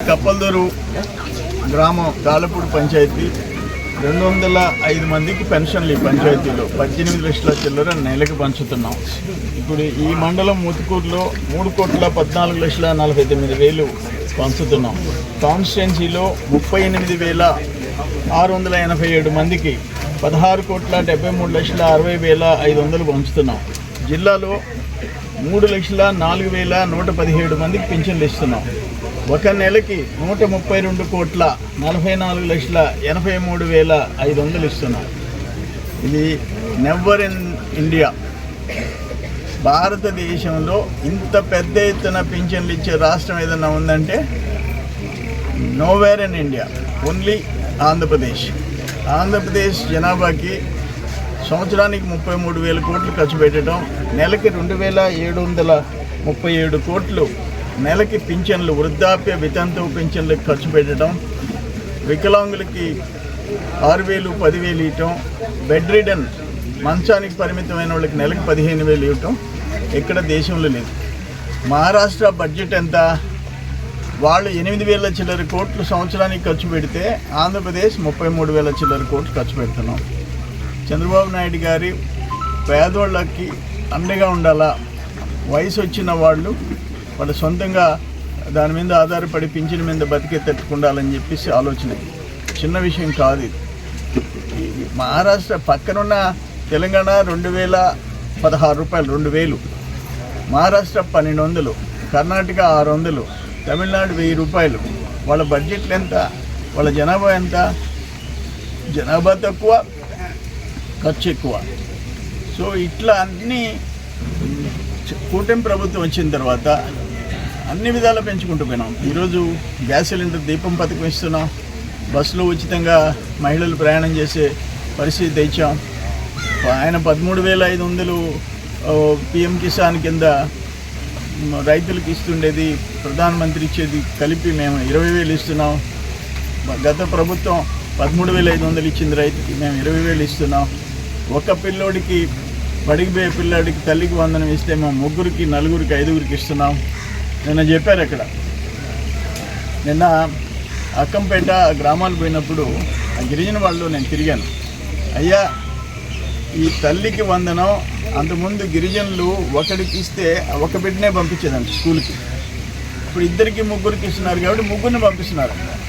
కప్పల్దూరు గ్రామం తాళపూడి పంచాయతీ 205 మందికి పెన్షన్లు ఈ పంచాయతీలో 18 లక్షల చిల్లర నెలకు పంచుతున్నాం. ఇప్పుడు ఈ మండలం ముతుకూరులో 3,14,49,000 పంచుతున్నాం. కాన్స్టిట్యున్సీలో 38,687 మందికి 16,73,60,500 పంచుతున్నాం. జిల్లాలో 3,04,117 మందికి పింఛన్లు ఇస్తున్నాం. ఒక నెలకి 132,44,83,500 ఇస్తున్నాం. ఇది నెవర్ ఇన్ ఇండియా. భారతదేశంలో ఇంత పెద్ద ఎత్తున పింఛన్లు ఇచ్చే రాష్ట్రం ఏదన్నా ఉందంటే nowhere in India, only Andhra Pradesh. Andhra Pradesh జనాభాకి సంవత్సరానికి 33,000 కోట్లు ఖర్చు పెట్టడం, నెలకి 2,737 కోట్లు నెలకి పింఛన్లు, వృద్ధాప్య వితంతు పింఛన్లకు ఖర్చు పెట్టడం, వికలాంగులకి 6,000 10,000 ఇవ్వటం, బెడ్ రిడన్ మంచానికి పరిమితమైన వాళ్ళకి నెలకి 15,000 ఇవ్వటం ఎక్కడ దేశంలో లేదు. మహారాష్ట్ర బడ్జెట్ ఎంత? వాళ్ళు 8,000 చిల్లర కోట్లు సంవత్సరానికి ఖర్చు పెడితే ఆంధ్రప్రదేశ్ 33,000 చిల్లర కోట్లు ఖర్చు పెడుతున్నాం. చంద్రబాబు నాయుడు గారి పేదోళ్ళకి అండగా ఉండాలా, వయసు వచ్చిన వాళ్ళు సొంతంగా దాని మీద ఆధారపడి పింఛన్ మీద బతికే తట్టుకుండాలని చెప్పేసి ఆలోచన. చిన్న విషయం కాదు ఇది. మహారాష్ట్ర పక్కనున్న తెలంగాణ 2,016 రూపాయలు, 2,000. మహారాష్ట్ర 1,200, కర్ణాటక 600, తమిళనాడు 1,000 రూపాయలు. వాళ్ళ బడ్జెట్లు ఎంత? వాళ్ళ జనాభా ఎంత? జనాభా తక్కువ, ఖర్చు ఎక్కువ. సో ఇట్లా అన్నీ కూటమి ప్రభుత్వం వచ్చిన తర్వాత అన్ని విధాలు పెంచుకుంటూ పోయినాం. ఈరోజు గ్యాస్ సిలిండర్ దీపం పథకం ఇస్తున్నాం. బస్సులో ఉచితంగా మహిళలు ప్రయాణం చేసే పరిస్థితి తెచ్చాం. ఆయన 13,500 పిఎం కిసాన్ కింద రైతులకు ఇస్తుండేది, ప్రధానమంత్రి ఇచ్చేది కలిపి మేము 20,000 ఇస్తున్నాం. గత ప్రభుత్వం 13,500 ఇచ్చింది రైతుకి, మేము 20,000 ఇస్తున్నాం. ఒక పిల్లోడికి, బడికి పోయే పిల్లాడికి తల్లికి వందనం ఇస్తే మేము 3కి 4కి 5కి ఇస్తున్నాం. నిన్న చెప్పారు అక్కడ, నిన్న అక్కంపేట గ్రామాలు పోయినప్పుడు ఆ గిరిజన వాళ్ళు నేను తిరిగాను. అయ్యా, ఈ తల్లికి వందనం అంతకుముందు గిరిజనులు ఒకడికి ఇస్తే ఒక బిడ్డనే పంపించేదండి స్కూల్కి. ఇప్పుడు 2కి 3కి ఇస్తున్నారు కాబట్టి 3ని పంపిస్తున్నారు.